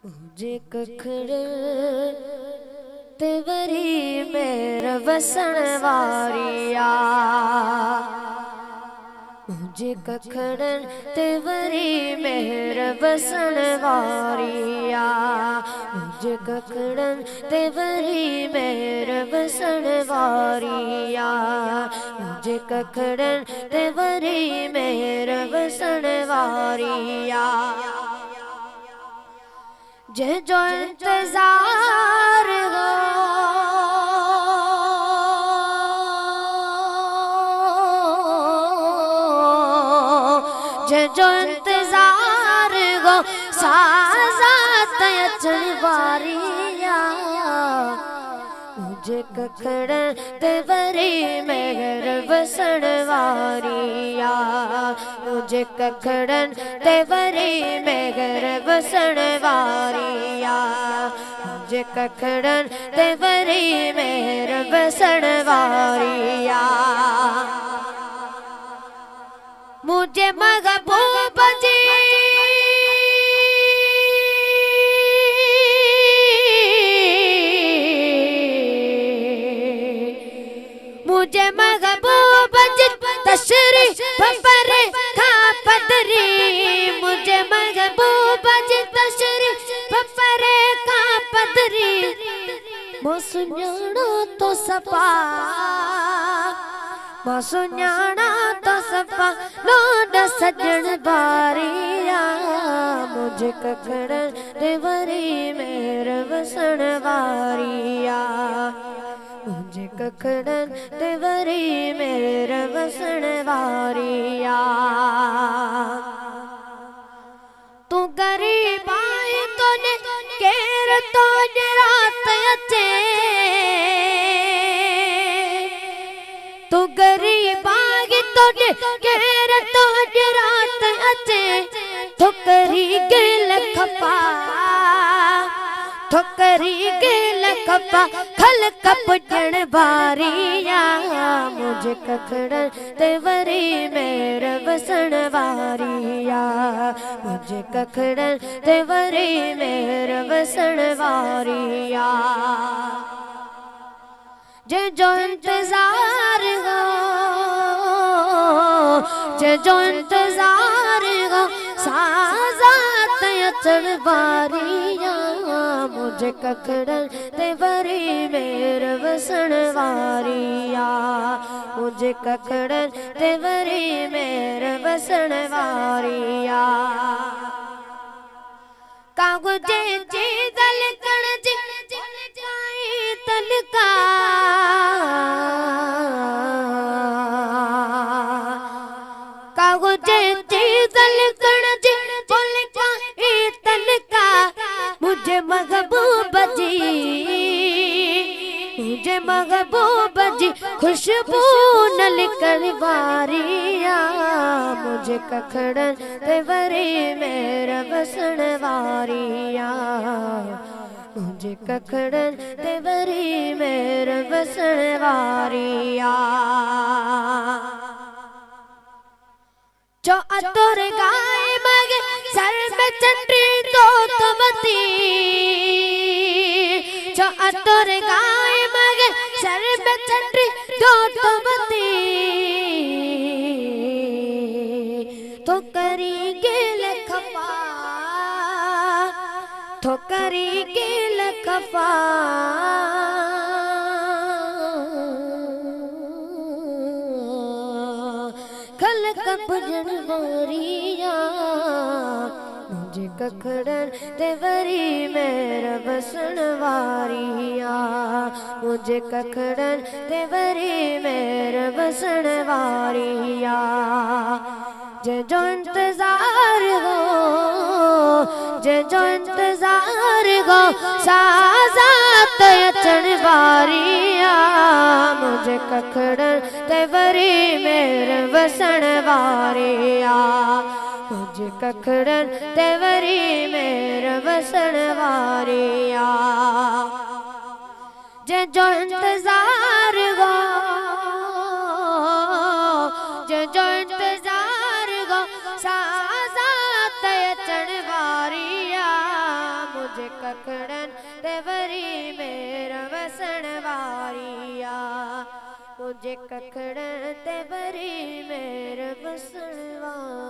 मुझे कखड़े ते वरी मेरा वसण वारिया। मुझे कखड़न ते वरी मेरा वसण वारिया। मुझे कखड़न ते वरी मेरा वसण वारिया। मुझे कखड़न ते वरी मेरा वसण वारिया। जे जो इंतजार हो जे जो इंतजार हो साज़ात अचण वारिया। मुझे कखड़न ते वरी मेहर वसण वारिया। मुझे कखड़न ते वरी मेहर वसण वारिया। मुझे कखड़न ते वरी मेहर वसण वारिया। मुझे महबूब जी मुझे महबूब जी तशरीफ पर खा पदरी। मुझे महबूब जी तशरीफ पर खा पदरी। सुन्याणा तो सपा सुन्याणा तो सपा लोड सजण बारिया। मुझे कखड़न ते वरी मेरा वसण वारिया। मुझे कखड़न ते वरी मेरा वसण वारिया। तू गरीब आए तो ने केर तो रात अचे। तू गरीब आगे तो ने केर तो रात अचे। ठोकरी गिल खपा ठोकरी गिल खपा खल कपजण बारिया। मुझे कखड़न ते वरी मेरा वसण वारिया। मुझे कखड़न ते वरी मेरा वसण वारिया। जे जो इंतजार हो जे जो इंतजार हो साज़ात अचण वारिया। मुझे कखड़न ते वरी मेरा वसण वारिया। मुझे कखड़न ते वरी मेरा वसण वारिया। कागुजे जी दलकण जी तलका कागुजे जी दलकण जी बोलका तलका। मुझे महबूब जी मुझे महबूब जी खुशबू नलकण वारिया। मुझे कखड़न ते वरी मेरा वसण वारिया। मुझे कखड़न ते वरी मेरा वसण वारिया। जो अतुर गाय मगे सर में चंडी दोतमती। जो अतुर गाय मगे सर में चंडी दोतमती। तो करी गिल खपा तो करी गिल खपा खल कपजण वारिया। मुझे कखड़न ते वरी मेरा वसण वारिया। मुझे कखड़न ते वरी मेरा वसण वारिया। जे जो इंतजार हो जे जो इंतजार हो साज़ात अचण वारिया। मुझे कखड़न ते वरी मेरा वसण वारिया। मुझे कखड़न ते वरी मेरा वसण वारिया। जे जो इंतजार हो जे जो इंतजार हो साज़ात अचण वारिया। कखड़न ते वरी मेरा वसण वारिया मुझे कखड़न ते वरी मेरा वसण वारिया।